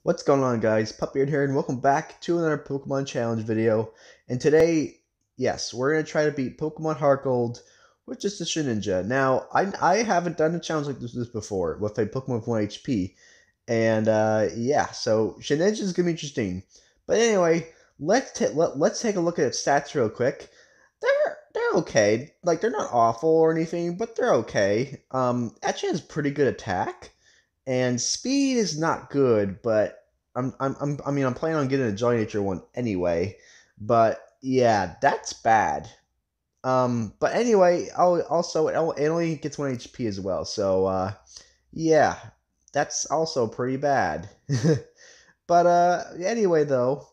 What's going on, guys? Puppyard here, and welcome back to another Pokemon Challenge video. And today, yes, we're going to try to beat Pokemon HeartGold with just a Shedinja. Now, I haven't done a challenge like this before with a Pokemon with 1 HP. And, yeah, so Shedinja is going to be interesting. But anyway, let's take a look at its stats real quick. They're okay. Like, they're not awful or anything, but they're okay. Actually has pretty good attack. And speed is not good, but I'm planning on getting a Joy Nature one anyway. But yeah, that's bad. But anyway, it only gets 1 HP as well. So yeah, that's also pretty bad. But anyway though,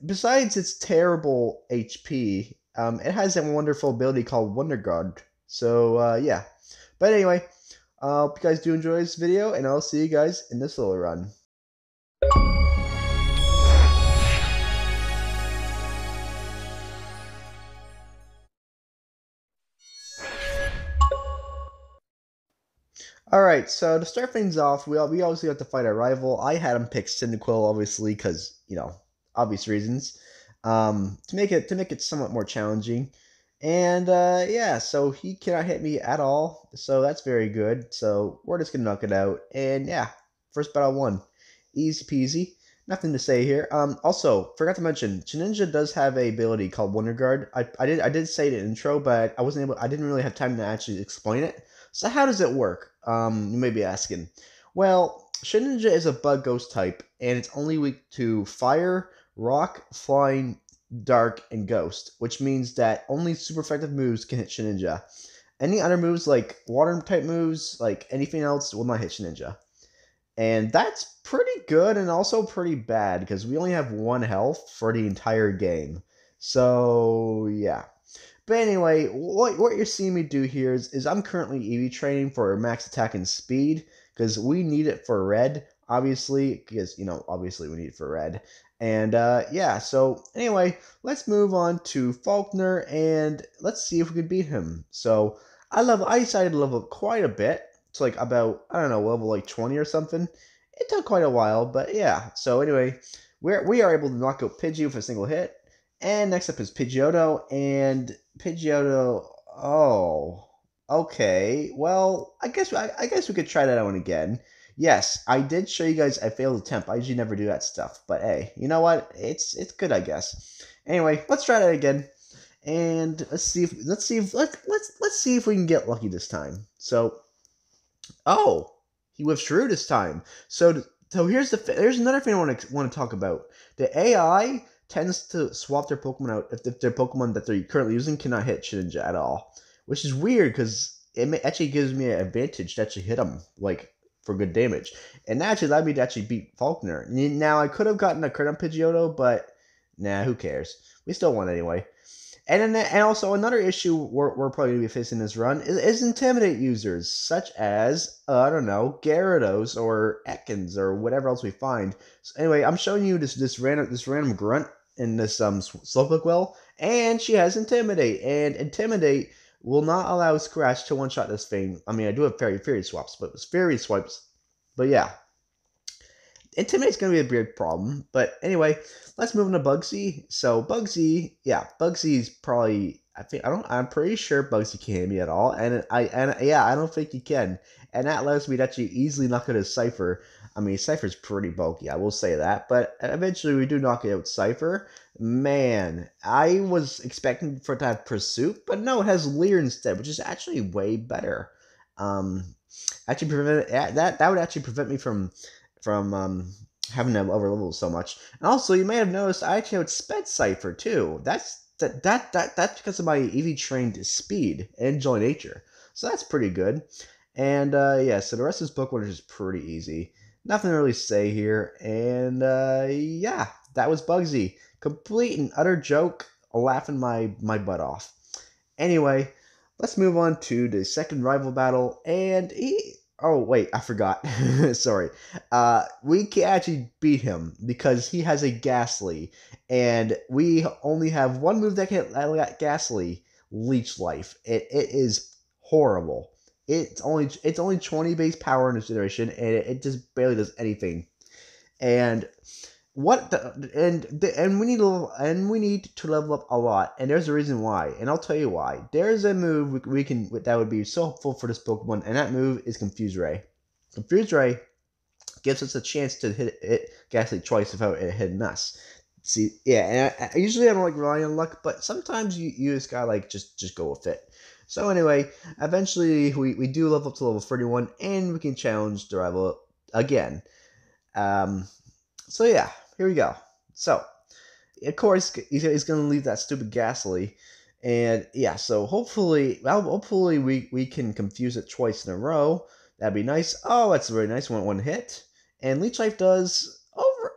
besides its terrible HP, it has a wonderful ability called Wonder Guard. So yeah. But anyway, hope you guys do enjoy this video, and I'll see you guys in the solo run. Alright, so to start things off, we obviously have to fight our rival. I had him pick Cyndaquil, obviously, because, obvious reasons. To make it somewhat more challenging. And yeah, so he cannot hit me at all, so that's very good. So we're just gonna knock it out. And yeah, first battle won. Easy peasy. Nothing to say here. Also, forgot to mention, Shedinja does have a ability called Wonder Guard. I did say it in the intro, but I didn't really have time to actually explain it. So how does it work? You may be asking. Well, Shedinja is a bug ghost type, and it's only weak to fire, rock, flying, dark, and ghost, which means that only super effective moves can hit Shedinja. Any other moves, like water type moves, like anything else, will not hit Shedinja. And that's pretty good and also pretty bad because we only have 1 health for the entire game. So, yeah. But anyway, what you're seeing me do here is I'm currently EV training for max attack and speed because we need it for red, obviously, because, obviously we need it for red. And, yeah, so anyway, let's move on to Faulkner and let's see if we can beat him. So, I decided to level up quite a bit. It's like about, I don't know, level like 20 or something. It took quite a while, but yeah. So anyway, we are able to knock out Pidgey with a single hit. And next up is Pidgeotto, and Pidgeotto, oh, okay. Well, I guess we could try that one again. Yes, I did show you guys a failed attempt. I usually never do that stuff, but hey, you know what? It's good, I guess. Anyway, let's try that again. And let's see if we can get lucky this time. So, oh, he withdrew this time. So here's another thing I want to talk about. The AI tends to swap their Pokemon out if their Pokemon that they're currently using cannot hit Shedinja at all, which is weird because actually gives me an advantage to actually hit them like for good damage, and that actually allowed me to actually beat Faulkner. Now I could have gotten a crit on Pidgeotto, but nah, who cares? We still won anyway. And also another issue we're probably going to be facing this run is intimidate users, such as, I don't know, Gyarados or Ekans or whatever else we find. So anyway, I'm showing you this random grunt in this Slowpoke well, and she has Intimidate, and Intimidate will not allow Scratch to one-shot this thing. I mean, I do have Fairy Swaps, but it's Fairy Swipes. But yeah, Intimidate's gonna be a big problem, but anyway, let's move on to Bugsy. So Bugsy, yeah, Bugsy's probably I'm pretty sure Bugsy can't hit me at all, and yeah, I don't think he can, and that allows me to actually easily knock out his Cypher. I mean, Cypher's pretty bulky, I will say that, but eventually we do knock out Cypher. Man, I was expecting for it to have Pursuit, but no, it has Leer instead, which is actually way better. Actually that would actually prevent me from having to over level so much. And also, you may have noticed I actually have Sped Cipher too. That's because of my EV trained speed and Joy Nature. So that's pretty good. And yeah, so the rest of this book is just pretty easy. Nothing to really say here. And yeah, that was Bugsy. Complete and utter joke, laughing my butt off. Anyway, let's move on to the second rival battle, and oh wait, I forgot. Sorry. We can actually beat him because he has a Ghastly, and we only have one move that can Ghastly, Leech Life. It is horrible. It's only 20 base power in this generation, and it just barely does anything. And we need to level up a lot, and there's a reason why, and I'll tell you why. There's a move we can that would be so helpful for this Pokemon, and that move is Confuse Ray. Confuse Ray gives us a chance to hit Ghastly twice without it hitting us. See, yeah, and usually I don't like relying on luck, but sometimes you just gotta like just go with it. So anyway, eventually we do level up to level 31, and we can challenge the rival again. Um, so yeah, here we go. So of course he's gonna leave that stupid Ghastly, and yeah, so hopefully we can confuse it twice in a row. That'd be nice. Oh, that's very nice. One hit, and Leech Life does over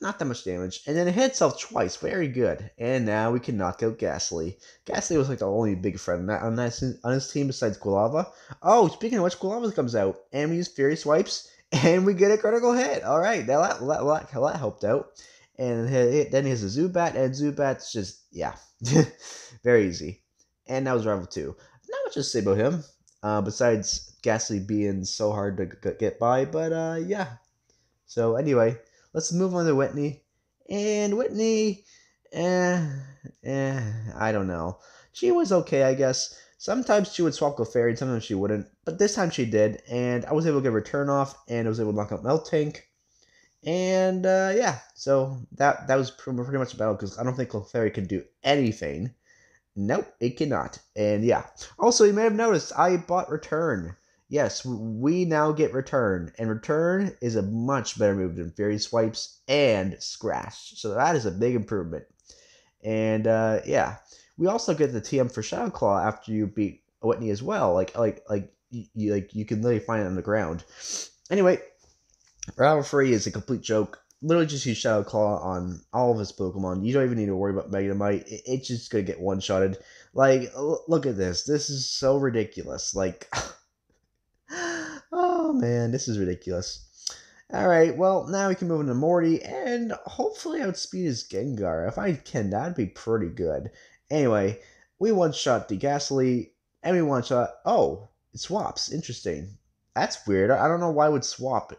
not that much damage, and then it hit itself twice. Very good. And now we can knock out Ghastly. Ghastly was like the only big friend on his team besides Quilava. Oh, speaking of which, Quilava comes out, and we use Fury Swipes, and we get a critical hit. All right, now that helped out. And then he has a Zubat, and Zubat's just, yeah, very easy. And that was Rival 2. Not much to say about him, besides Ghastly being so hard to get by, but yeah. So anyway, let's move on to Whitney. And Whitney, I don't know. She was okay, I guess. Sometimes she would swap Clefairy, and sometimes she wouldn't. But this time she did, and I was able to get a return off, and I was able to knock out Meltank. And yeah, so that was pretty much a battle, because I don't think Clefairy can do anything. Nope, it cannot. And yeah. Also, you may have noticed I bought Return. Yes, we now get Return. And Return is a much better move than Fairy Swipes and Scratch. So that is a big improvement. And yeah. We also get the TM for Shadow Claw after you beat Whitney as well. You can literally find it on the ground. Anyway, Rival Free is a complete joke. Literally just use Shadow Claw on all of his Pokemon. You don't even need to worry about Magnemite. It's just gonna get one-shotted. Like, look at this. This is so ridiculous. Like, oh man, this is ridiculous. Alright, well, now we can move into Morty, and hopefully outspeed his Gengar. If I can, that'd be pretty good. Anyway, we one-shot the Ghastly, and we one-shot... Oh, it swaps. Interesting. That's weird. I don't know why it would swap.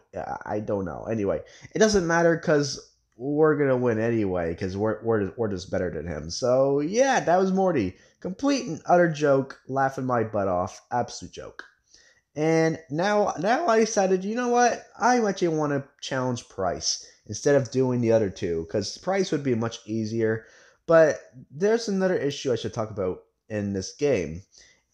I don't know. Anyway, it doesn't matter because we're going to win anyway because we're just better than him. So, yeah, that was Morty. Complete and utter joke. Laughing my butt off. Absolute joke. And now I decided, you know what? I actually want to challenge Price instead of doing the other two because Price would be much easier. But there's another issue I should talk about in this game,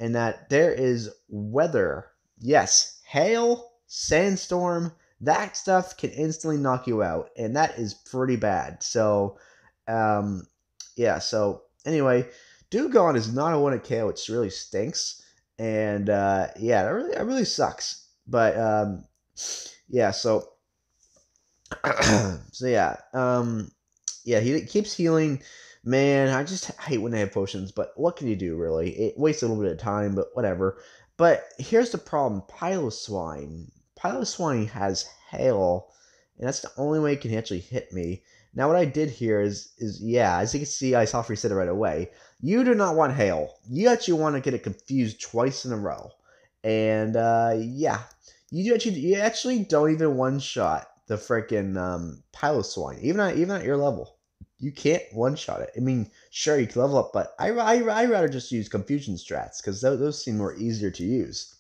and that there is weather. Yes, hail, sandstorm, that stuff can instantly knock you out, and that is pretty bad. So, yeah. So anyway, Dewgong is not a 1-hit KO, which really stinks, and yeah, that really sucks. But yeah. So so yeah, yeah, he keeps healing. Man, I just hate when they have potions, but what can you do, really? It wastes a little bit of time, but whatever. But here's the problem. Piloswine. Piloswine has hail, and that's the only way it can actually hit me. Now, what I did here is yeah, as you can see, I soft reset it right away. You do not want hail. You actually want to get it confused twice in a row. And, yeah. You actually don't even one-shot the freaking Piloswine, even at your level. You can't one-shot it. I mean, sure, you can level up, but I rather just use confusion strats, because those seem more easier to use.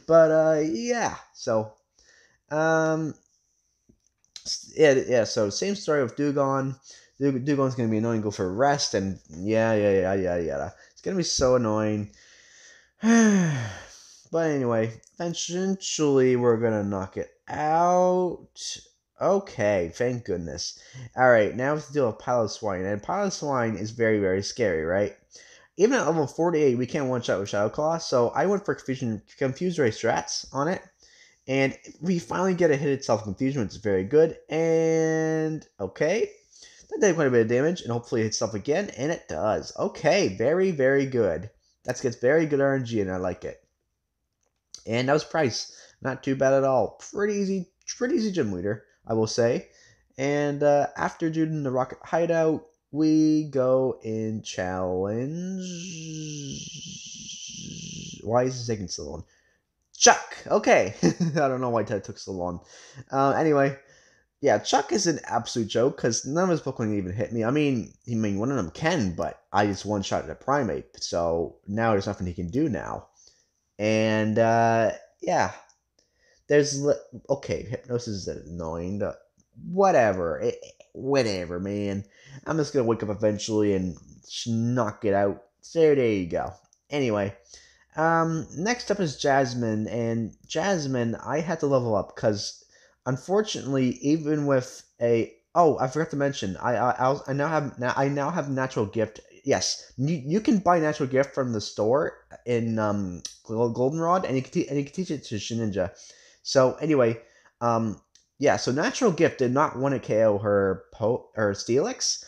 But, yeah, so, yeah, so same story with Dewgong. Dewgong's going to be annoying, go for rest, and yeah. It's going to be so annoying. But anyway, eventually we're going to knock it out. Okay, thank goodness. Alright, now we have to deal with Piloswine, and Piloswine is very, very scary, right? Even at level 48, we can't one-shot with Shadow Claw, so I went for Confuse Ray strats on it, and we finally get a hit itself Confusion, which is very good, and okay, that did quite a bit of damage, and hopefully it hits itself again, and it does. Okay, very, very good. That gets very good RNG, and I like it. And that was Price. Not too bad at all. Pretty easy gym leader, I will say. And after doing the Rocket Hideout, we go in challenge. Why is it taking so long? Chuck. Okay. I don't know why that took so long. Anyway, yeah, Chuck is an absolute joke because none of his Pokemon even hit me. I mean, one of them can, but I just one shot at a Primate, so now there's nothing he can do now. And yeah, okay, Hypnosis is annoying. Whatever, whatever, man. I'm just gonna wake up eventually and knock it out. So there you go. Anyway, next up is Jasmine, and Jasmine, I had to level up because, unfortunately, even with I forgot to mention, I now have natural gift. Yes, you can buy natural gift from the store in Goldenrod, and and you can teach it to Shedinja. So anyway, yeah, so natural gift did not want to KO her Steelix.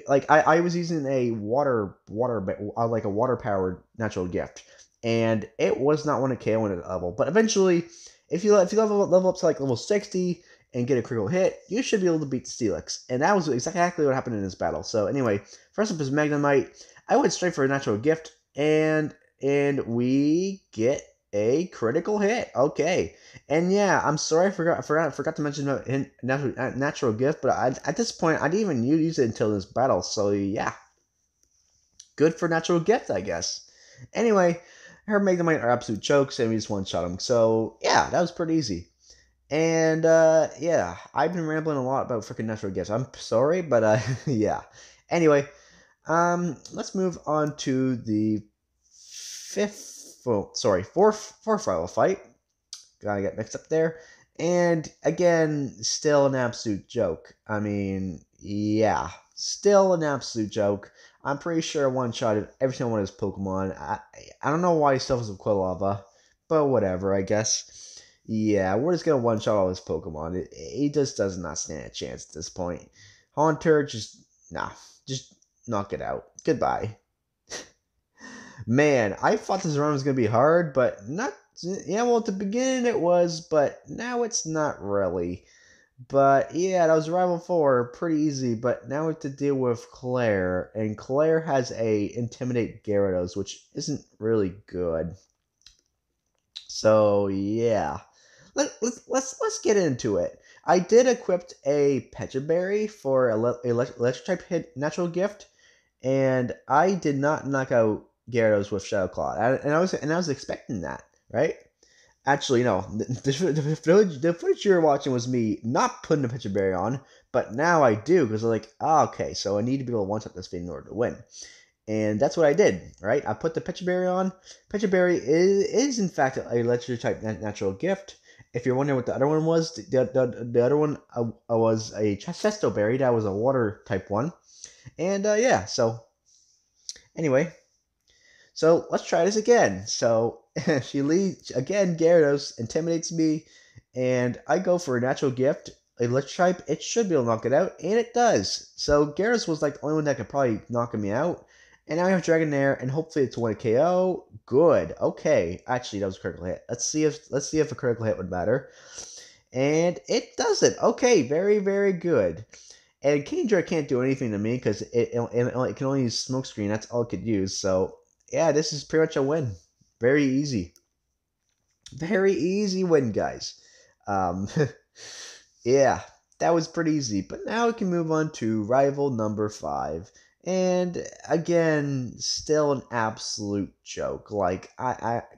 Like I was using a like a water powered natural gift, and it was not one to KO at a level. But eventually, if you level up to like level 60 and get a critical hit, you should be able to beat the Steelix. And that was exactly what happened in this battle. So anyway, first up is Magnemite. I went straight for a natural gift, and we get a critical hit. Okay, and yeah, I'm sorry, I forgot to mention natural gift, but at this point, I didn't even use it until this battle. So yeah, good for natural gift, I guess. Anyway, her Magnemite are absolute chokes, and we just one shot them. So yeah, that was pretty easy. And yeah, I've been rambling a lot about freaking natural gifts. I'm sorry, but yeah. Anyway, let's move on to the fourth rival fight. Gotta get mixed up there. And again, still an absolute joke. I mean, yeah, still an absolute joke. I'm pretty sure I one-shotted every single one of his Pokemon. I don't know why he still has a Quilava, but whatever, I guess. Yeah, we're just gonna one-shot all his Pokemon. He just does not stand a chance at this point. Haunter, just knock it out. Goodbye. Man, I thought this run was gonna be hard, but not. Yeah, well, at the beginning it was, but now it's not really. But yeah, that was Rival 4, pretty easy. But now we have to deal with Claire, and Claire has a Intimidate Gyarados, which isn't really good. So yeah, let's get into it. I did equip a Pecha Berry for electric type hit natural gift, and I did not knock out Gyarados with Shadow Claw, and I was expecting that, right? Actually, no. The footage you were watching was me not putting the Pecha Berry on, but now I do because I'm like, okay, so I need to be able to one-shot this thing in order to win. And that's what I did, right? I put the Pecha Berry on. Pecha Berry is in fact a electric type natural gift. If you're wondering what the other one was, the other one was a Chesto Berry. That was a water type one. And yeah, so anyway, so let's try this again. So she leads again. Gyarados intimidates me, and I go for a natural gift. Electric type, it should be able to knock it out, and it does. So Gyarados was like the only one that could probably knock me out. And now I have Dragonair, and hopefully it's one KO. Good. Okay. Actually, that was a critical hit. Let's see if a critical hit would matter. And it doesn't. Okay. Very, very good. And Kingdra can't do anything to me because it can only use Smokescreen. That's all it could use. So yeah, this is pretty much a win. Very easy. Very easy win, guys. Um, yeah, that was pretty easy. But now we can move on to rival number 5. And again, still an absolute joke. Like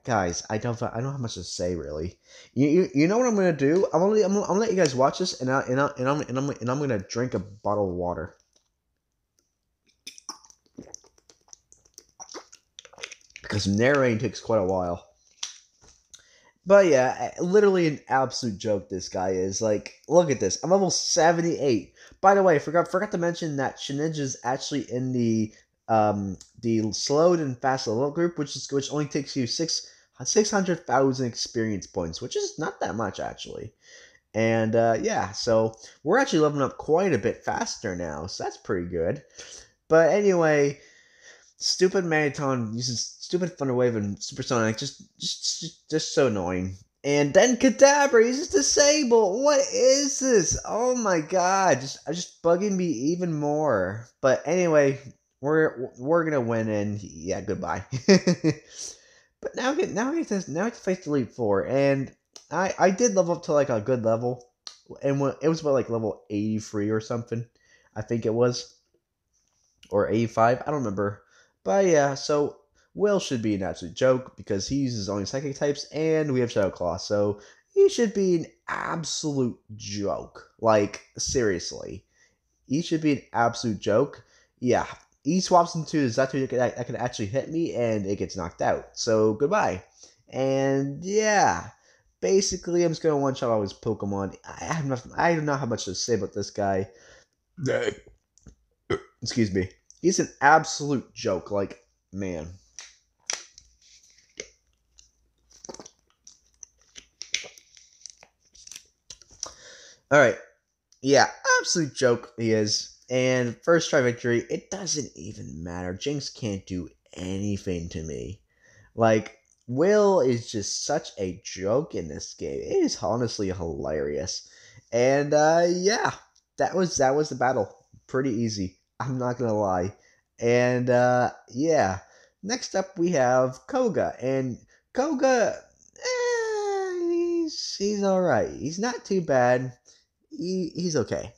guys, I don't have much to say really. You know what I'm gonna do? I'm gonna let you guys watch this, and I'm gonna drink a bottle of water. Because narrating takes quite a while. But yeah, literally an absolute joke this guy is. Like, look at this. I'm level 78. By the way, I forgot to mention that Shedinja is actually in the slowed and fast level group, which only takes you 600,000 experience points, which is not that much actually. And yeah, so we're actually leveling up quite a bit faster now, so that's pretty good. But anyway, stupid Magneton uses stupid Thunder Wave and Supersonic, just so annoying. And then Kadabra uses Disable. What is this? Oh my god, just bugging me even more. But anyway, we're gonna win, and yeah, goodbye. But now we have to face the Elite Four, and I did level up to like a good level. and when it was about like level 83 or something, I think it was, or 85. I don't remember, but yeah. So Will should be an absolute joke because he uses only psychic types, and we have Shadow Claw, so he should be an absolute joke. Like seriously, he should be an absolute joke. Yeah, he swaps into Zatu that can actually hit me, and it gets knocked out. So goodbye. And yeah, basically, I'm just gonna one shot all his Pokemon. I don't know how much to say about this guy. Excuse me. He's an absolute joke. Like, man. All right. Yeah, absolute joke he is. And first try victory, it doesn't even matter. Jinx can't do anything to me. Like, Will is just such a joke in this game. It is honestly hilarious. And yeah, that was the battle. Pretty easy. I'm not gonna lie. And yeah. Next up we have Koga. And Koga, he's alright. He's not too bad. He's okay.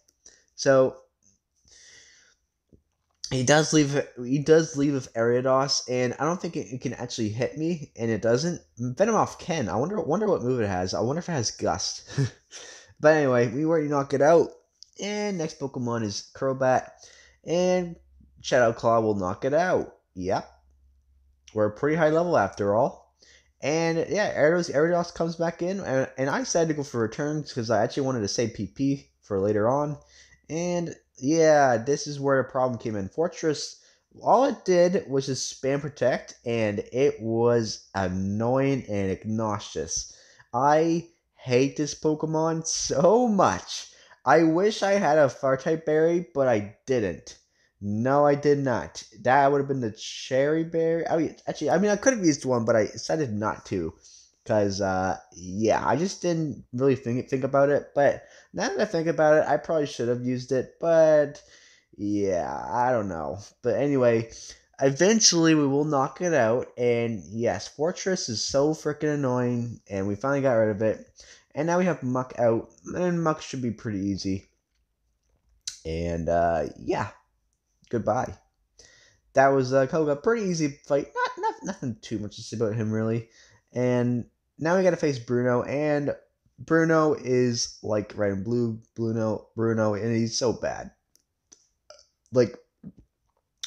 So he does leave with Gyarados, and I don't think it can actually hit me, and it doesn't. Venomoth can. I wonder what move it has. I wonder if it has Gust. But anyway, we already knock it out. And next Pokemon is Crobat, and Shadow Claw will knock it out. Yep, we're a pretty high level after all. And yeah, Gyarados comes back in, and I decided to go for returns because I actually wanted to save PP for later on. And yeah, this is where the problem came in. Fortress, all it did was just spam protect, and it was annoying and obnoxious. I hate this Pokemon so much. I wish I had a fire type berry, but I didn't. No, I did not. That would have been the cherry berry. I could have used one, but I decided not to. Because, yeah, I just didn't really think about it. But now that I think about it, I probably should have used it. But, yeah, I don't know. But anyway, eventually we will knock it out. And, yes, Fortress is so freaking annoying. And we finally got rid of it. And now we have Muck out. And Muck should be pretty easy. And, yeah. Goodbye. That was Koga. Pretty easy fight. Nothing too much to say about him really. And now we got to face Bruno, and Bruno is like red and blue. Bruno, and he's so bad. Like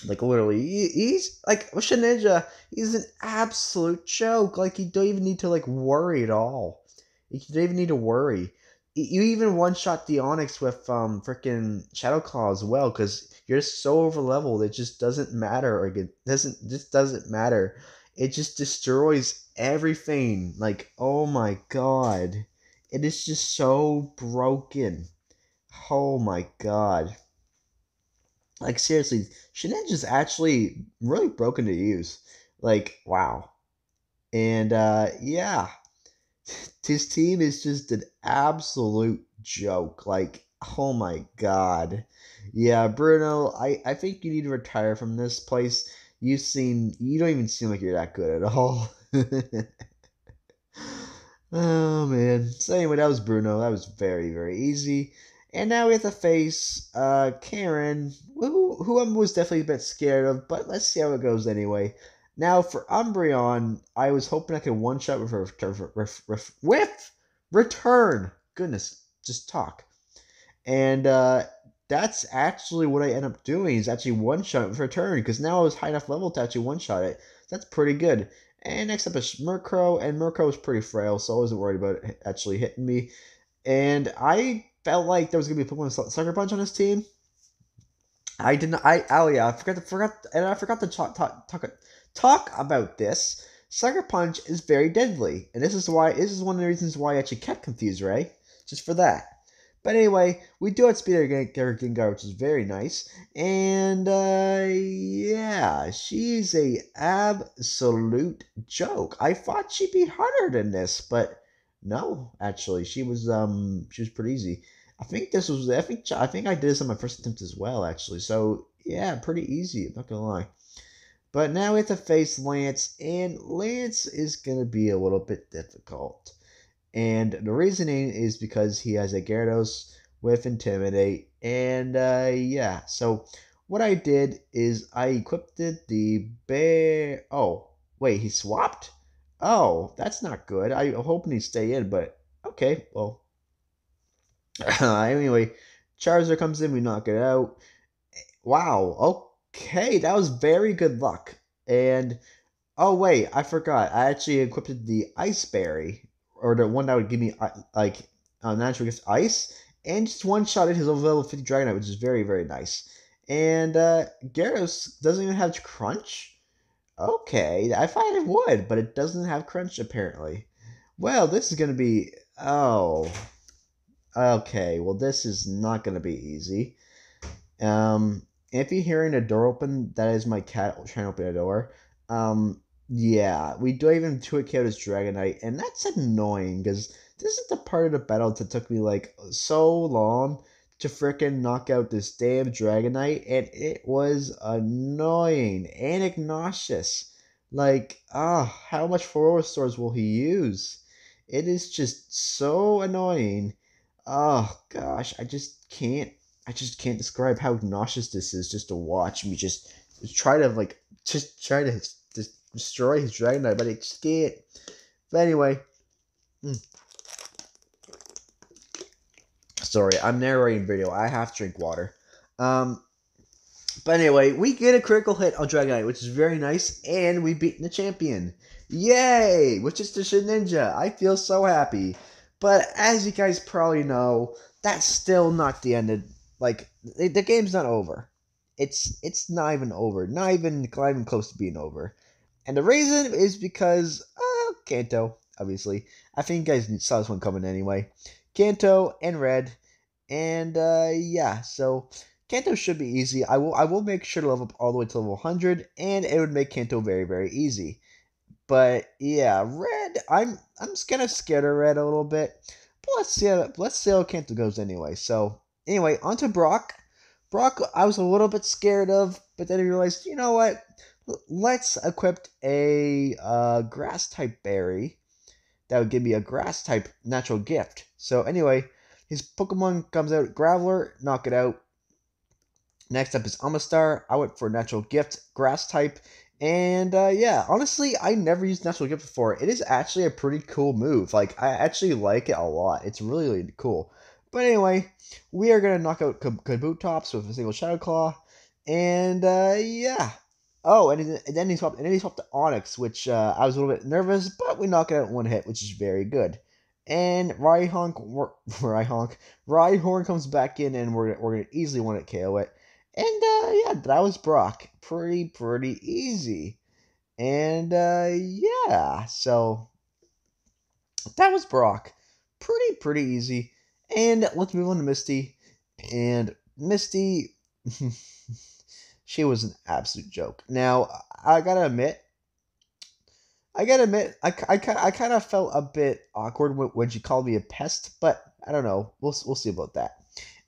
literally, he's like Shedinja. He's an absolute joke. Like you don't even need to like worry at all. You don't even need to worry. You even one shot the Onyx with freaking Shadow Claw as well because you're so over leveled. It just doesn't matter. Like it doesn't matter. It just destroys everything. Like oh my god, it is just so broken. Oh my god. Like seriously, Shedinja's actually really broken to use. Like wow. And yeah, his team is just an absolute joke. Like, oh my god. Yeah, Bruno, I think you need to retire from this place. You don't even seem like you're that good at all. Oh man. So anyway, that was Bruno. That was very, very easy. And now we have to face Karen, who I was definitely a bit scared of, but let's see how it goes anyway. Now for Umbreon, I was hoping I could one shot with her with return. Goodness, just talk. And that's actually what I end up doing is actually one shot with return because now I was high enough level to actually one shot it. That's pretty good. And next up is Murkrow, and Murkrow is pretty frail, so I wasn't worried about it actually hitting me. And I felt like there was gonna be a Pokemon Sucker Punch on his team. I didn't. Oh yeah, I forgot to talk about this. Sucker Punch is very deadly, and this is one of the reasons why I actually kept confused, right? Just for that. But anyway, we do have Speeder Gengar, which is very nice. And yeah, she's a absolute joke. I thought she'd be harder than this, but no, actually, she was pretty easy. I think I did this on my first attempt as well, actually. So yeah, pretty easy. I'm not gonna lie. But now we have to face Lance, and Lance is gonna be a little bit difficult. And the reasoning is because he has a Gyarados with Intimidate. And yeah, so what I did is I equipped the bear. Oh, wait, he swapped? Oh, that's not good. I'm hoping he stay in, but okay, well. Anyway, Charizard comes in, we knock it out. Wow, okay, that was very good luck. And oh wait, I forgot. I actually equipped the Ice Berry, or the one that would give me like natural against ice, and just one shot at his level 50 Dragonite, which is very very nice. And Gyarados doesn't even have Crunch. Okay, I thought it would, but it doesn't have Crunch apparently. Well, this is gonna be okay. Well, this is not gonna be easy. If you're hearing a door open, that is my cat trying to open a door. Yeah, we do even two-hit KO this Dragonite, and that's annoying because this is the part of the battle that took me like so long to freaking knock out this damn Dragonite, and it was annoying and obnoxious. Like, how much forward stores will he use? It is just so annoying. Oh gosh, I just can't describe how nauseous this is just to watch me just try to like just try to just destroy his Dragonite, but I just can't. But anyway, sorry, I'm narrating video. I have to drink water. Um, but anyway, we get a critical hit on Dragonite, which is very nice, and we beat the champion. Yay! Which is the Shedinja. I feel so happy. But as you guys probably know, that's still not the end of like the game's not over. It's not even over. Not even close to being over. And the reason is because Kanto, obviously. I think you guys saw this one coming anyway. Kanto and Red. And yeah, so Kanto should be easy. I will make sure to level up all the way to level 100, and it would make Kanto very, very easy. But yeah, Red, I'm just kind of scared of Red a little bit. But let's see how Kanto goes anyway. So anyway, on to Brock. Brock, I was a little bit scared of, but then I realized, you know what? Let's equip a grass type berry that would give me a grass type natural gift. So anyway, his Pokemon comes out, Graveler, knock it out. Next up is Amistar. I went for natural gift, grass type. And yeah, honestly, I never used natural gift before. It is actually a pretty cool move. Like, I actually like it a lot. It's really, really cool. But anyway, we are going to knock out Kabutops with a single Shadow Claw. And yeah. Oh, and then he swapped to Onyx, which I was a little bit nervous, but we knock it out in one hit, which is very good. And Rhyhorn comes back in, and we're gonna easily want to KO it. And yeah, that was Brock. Pretty easy. And yeah, so that was Brock. Pretty easy. And let's move on to Misty. And Misty, she was an absolute joke. Now, I gotta admit, I kind of felt a bit awkward when she called me a pest, but I don't know. We'll see about that.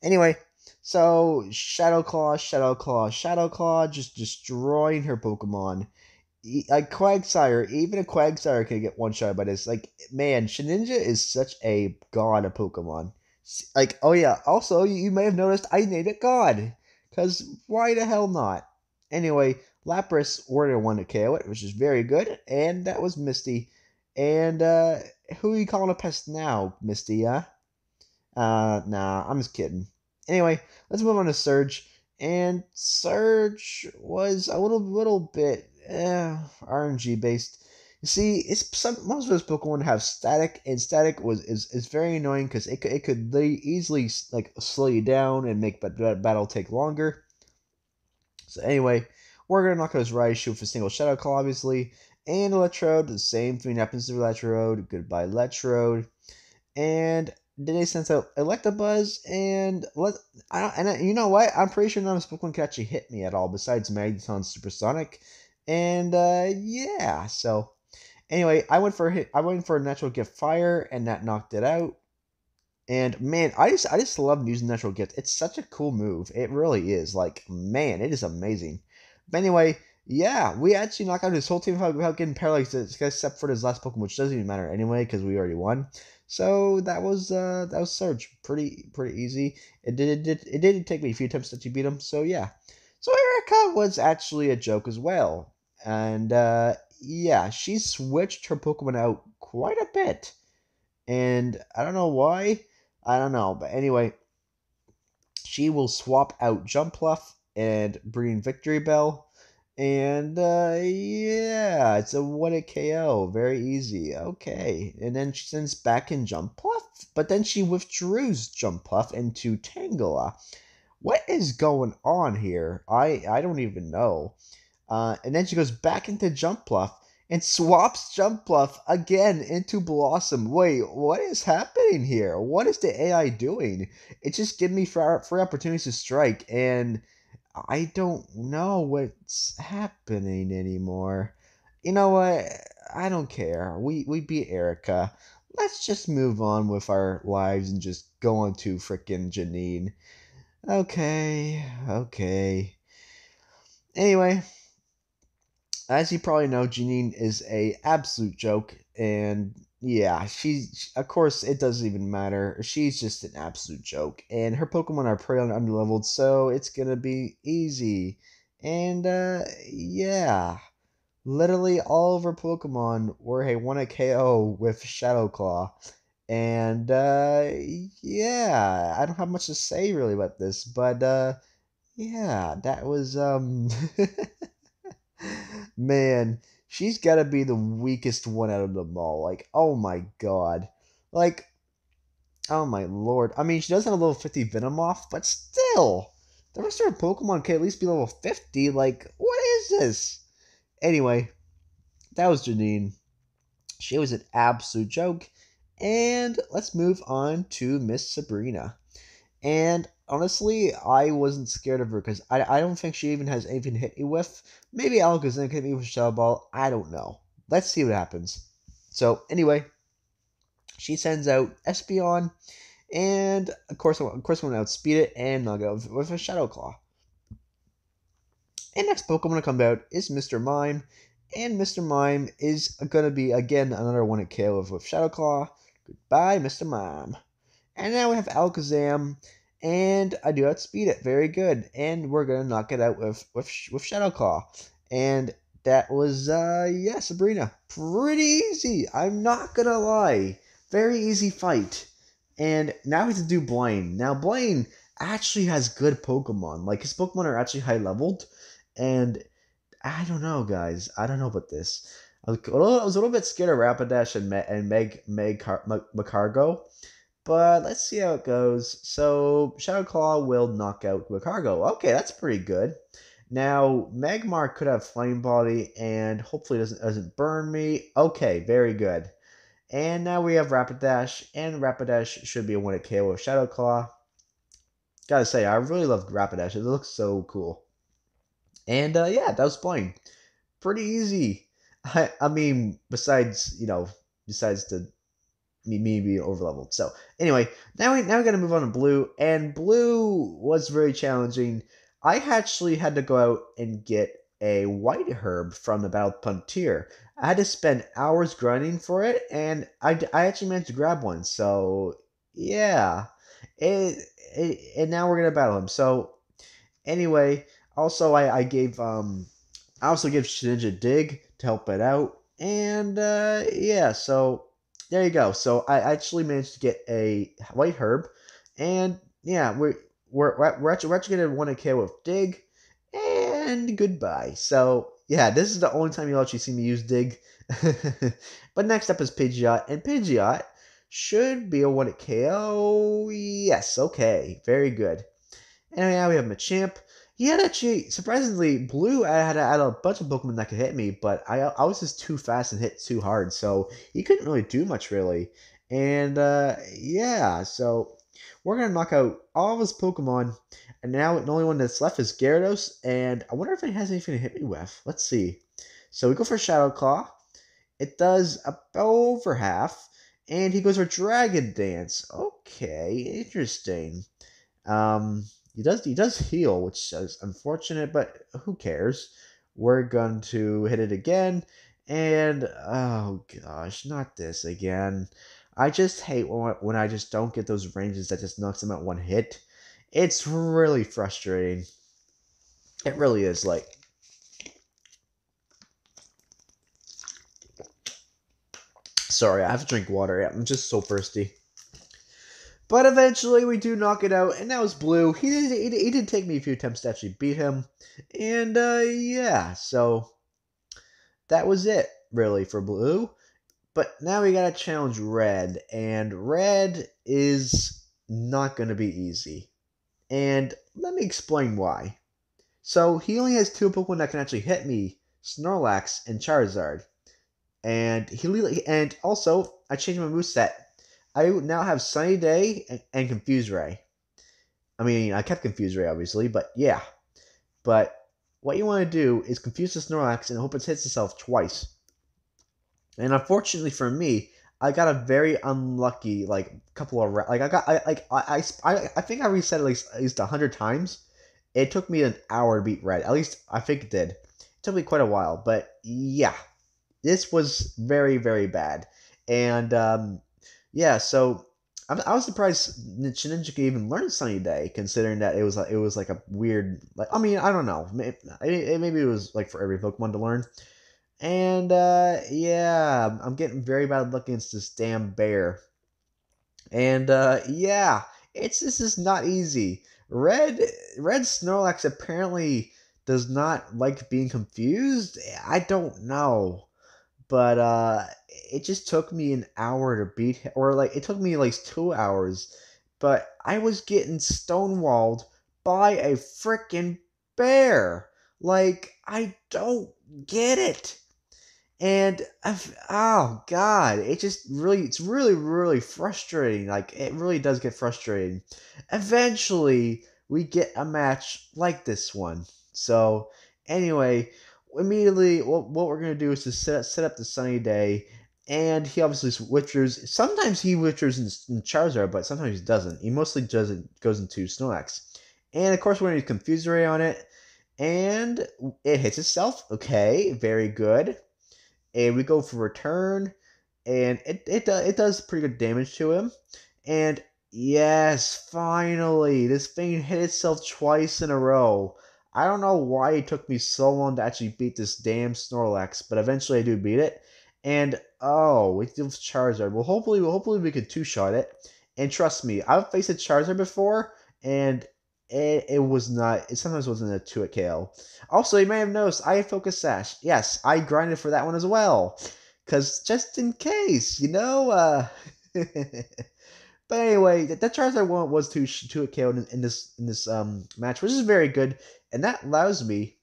Anyway, so Shadow Claw, just destroying her Pokemon. Like Quagsire, even a Quagsire can get one shot by this. Like, man, Shedinja is such a god of Pokemon. Like, oh yeah, also, you may have noticed I named it God. Because why the hell not? Anyway, Lapras were the one to KO it, which is very good. And that was Misty. And who are you calling a pest now, Misty, huh? Nah, I'm just kidding. Anyway, let's move on to Surge. And Surge was a little bit RNG based. You see, most of those Pokemon have static, and static is very annoying because it could easily like slow you down and make battle take longer. So anyway, we're gonna knock out his Raichu with a single Shadow Claw, obviously, and Electrode. The same thing happens to Electrode. Goodbye, Electrode. And then they sent out Electabuzz, and you know what? I'm pretty sure none of this Pokemon can actually hit me at all, besides Magneton Supersonic. And yeah, so anyway, I went for a natural gift Fire, and that knocked it out. And man, I just love using natural gift. It's such a cool move. It really is. Like, man, it is amazing. But anyway, yeah, we actually knocked out his whole team without getting paralyzed, except for this last Pokemon, which doesn't even matter anyway because we already won. So that was Surge. Pretty easy. It did take me a few attempts to beat him. So yeah. So Erica was actually a joke as well. And yeah, she switched her Pokemon out quite a bit. And I don't know why. I don't know. But anyway, she will swap out Jumpluff and bring Victory Bell. And yeah, it's a 1-hit KO. Very easy. Okay. And then she sends back in Jumpluff, but then she withdraws Jumpluff into Tangela. What is going on here? I don't even know. And then she goes back into Jumpluff and swaps Jumpluff again into Blossom. Wait, what is happening here? What is the AI doing? It just gave me free opportunities to strike, and I don't know what's happening anymore. You know what? I don't care. We beat Erica. Let's just move on with our lives and just go on to frickin' Janine. Okay. Anyway, as you probably know, Janine is a absolute joke, and yeah, of course it doesn't even matter. She's just an absolute joke, and her Pokemon are pretty underleveled, so it's gonna be easy. And yeah, literally all of her Pokemon were a 1-hit KO with Shadow Claw. And yeah, I don't have much to say really about this, but yeah, that was man, she's got to be the weakest one out of them all. Like, oh my god. Like, oh my lord. I mean, she does have a level 50 Venomoth, but still, the rest of her Pokemon can at least be level 50. Like, what is this? Anyway, that was Janine. She was an absolute joke. And let's move on to Miss Sabrina. And honestly, I wasn't scared of her because I don't think she even has anything to hit me with. Maybe Alakazam can hit me with a Shadow Ball. I don't know. Let's see what happens. So, anyway, she sends out Espeon, and of course, I'm going to outspeed it and knock it out with a Shadow Claw. And next Pokemon to come out is Mr. Mime, and Mr. Mime is going to be, again, another one at KO with Shadow Claw. Goodbye, Mr. Mime. And now we have Alakazam, and I do outspeed it. Very good. And we're going to knock it out with Shadow Claw. And that was, yeah, Sabrina. Pretty easy. I'm not going to lie. Very easy fight. And now we have to do Blaine. Now, Blaine actually has good Pokemon. Like, his Pokemon are actually high leveled. And I don't know, guys. I don't know about this. I was a little bit scared of Rapidash and Magcargo. But let's see how it goes. So Shadow Claw will knock out Magcargo. Okay, that's pretty good. Now Magmar could have Flame Body and hopefully doesn't burn me. Okay, very good. And now we have Rapidash, and Rapidash should be a 1-hit KO with Shadow Claw. Gotta say, I really love Rapidash. It looks so cool. And yeah, that was playing pretty easy. I mean, besides the me being overleveled. So anyway, now we gotta move on to Blue, and Blue was very challenging. I actually had to go out and get a white herb from the Battle Frontier. I had to spend hours grinding for it, and I actually managed to grab one. So yeah, and now we're gonna battle him. So anyway, also I also gave Shedinja Dig to help it out, and yeah, so there you go. So I actually managed to get a white herb, and yeah, we're actually gonna want to kill with Dig, and goodbye. So yeah, this is the only time you'll actually see me use Dig. But next up is Pidgeot, and Pidgeot should be a 1-hit KO. Yes, okay, very good. And now we have Machamp. He had actually, surprisingly, Blue had a bunch of Pokemon that could hit me, but I was just too fast and hit too hard, so he couldn't really do much, really. And, yeah, so we're going to knock out all of his Pokemon, and now the only one that's left is Gyarados, and I wonder if it has anything to hit me with. Let's see. So we go for Shadow Claw. It does about over half, and he goes for Dragon Dance. Okay, interesting. He does heal, which is unfortunate, but who cares? We're going to hit it again, and oh gosh, not this again. I just hate when I just don't get those ranges that just knocks them out one hit. It's really frustrating. It really is. Like, sorry, I have to drink water. I'm just so thirsty. But eventually we do knock it out, and that was Blue. He did take me a few attempts to actually beat him. And yeah, so that was it, really, for Blue. But now we gotta challenge Red, and Red is not gonna be easy. And let me explain why. So he only has two Pokemon that can actually hit me, Snorlax and Charizard. And also I changed my moveset. I now have Sunny Day and Confuse Ray. I mean, I kept Confuse Ray obviously, but yeah. But what you want to do is confuse the Snorlax and hope it hits itself twice. And unfortunately for me, I got a very unlucky couple of like I think I reset at least 100 times. It took me an hour to beat Red. At least I think it did. It took me quite a while, but yeah, this was very, very bad. And yeah, so I was surprised Shedinja could even learn Sunny Day, considering that it was like a weird, like, I mean, I don't know, maybe it was like for every Pokemon to learn. And yeah, I'm getting very bad luck against this damn bear. And yeah, this is not easy. Red Snorlax apparently does not like being confused. I don't know, but it just took me an hour to beat him, or like it took me like 2 hours. But I was getting stonewalled by a freaking bear. Like, I don't get it. And oh god, it's really frustrating. Like, it really does get frustrating. Eventually we get a match like this one. So anyway, immediately what we're gonna do is to set up the Sunny Day, and he obviously withdraws. Sometimes he withdraws in Charizard, but sometimes he doesn't. He mostly goes into Snorlax, and of course we're gonna use Confuse Ray on it, and it hits itself. Okay, very good. And we go for return, and it does pretty good damage to him. And yes, finally, this thing hit itself twice in a row. I don't know why it took me so long to actually beat this damn Snorlax, but eventually I do beat it. And oh, with Charizard. Well, hopefully we can two-shot it. And trust me, I've faced a Charizard before, and it was not. It sometimes wasn't a 2-hit KO. Also, you may have noticed I have Focus Sash. Yes, I grinded for that one as well, cause just in case, you know. But anyway, that Charizard one was 2-hit KO in this match, which is very good, and that allows me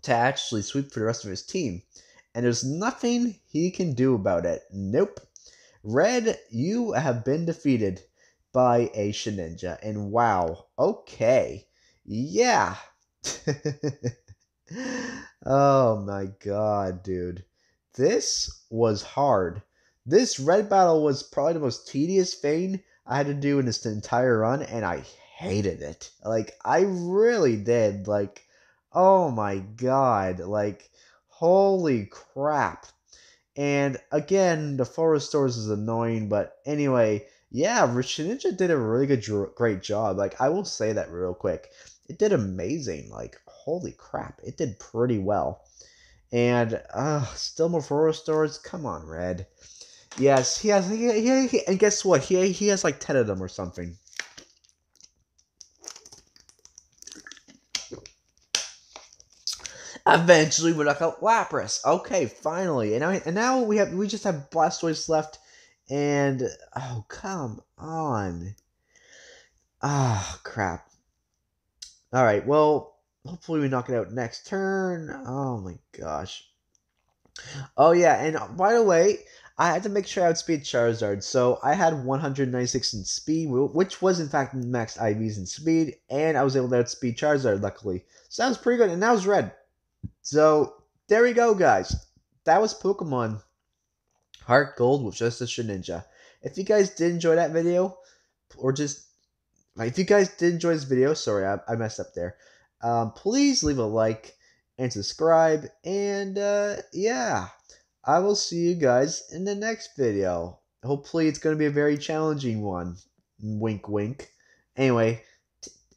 to actually sweep for the rest of his team. And there's nothing he can do about it. Nope. Red, you have been defeated by a Shedinja. And wow, okay. Yeah. Oh my god, dude. This was hard. This red battle was probably the most tedious thing I had to do in this entire run, and I hated it. Like, I really did. Like, oh my god. Like, holy crap. And again, the forest stores is annoying, but anyway, yeah, Shedinja did a really great job. Like, I will say that real quick. It did amazing. Like, holy crap, it did pretty well. And still more forest stores. Come on, Red. Yes, he has. And guess what? He has like 10 of them or something. Eventually, we knock out Lapras. Okay, finally, and now we just have Blastoise left, and oh, come on. Ah, crap. All right, well, hopefully we knock it out next turn. Oh my gosh. Oh yeah, and by the way, I had to make sure I outspeed Charizard, so I had 196 in speed, which was in fact max IVs in speed, and I was able to outspeed Charizard, luckily. So that was pretty good, and that was red. So there we go, guys. That was Pokemon HeartGold with just a Shedinja. If you guys did enjoy that video, or just if you guys did enjoy this video, sorry, I messed up there. Please leave a like and subscribe, and yeah, I will see you guys in the next video. Hopefully, it's going to be a very challenging one. Wink, wink. Anyway,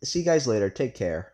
see you guys later. Take care.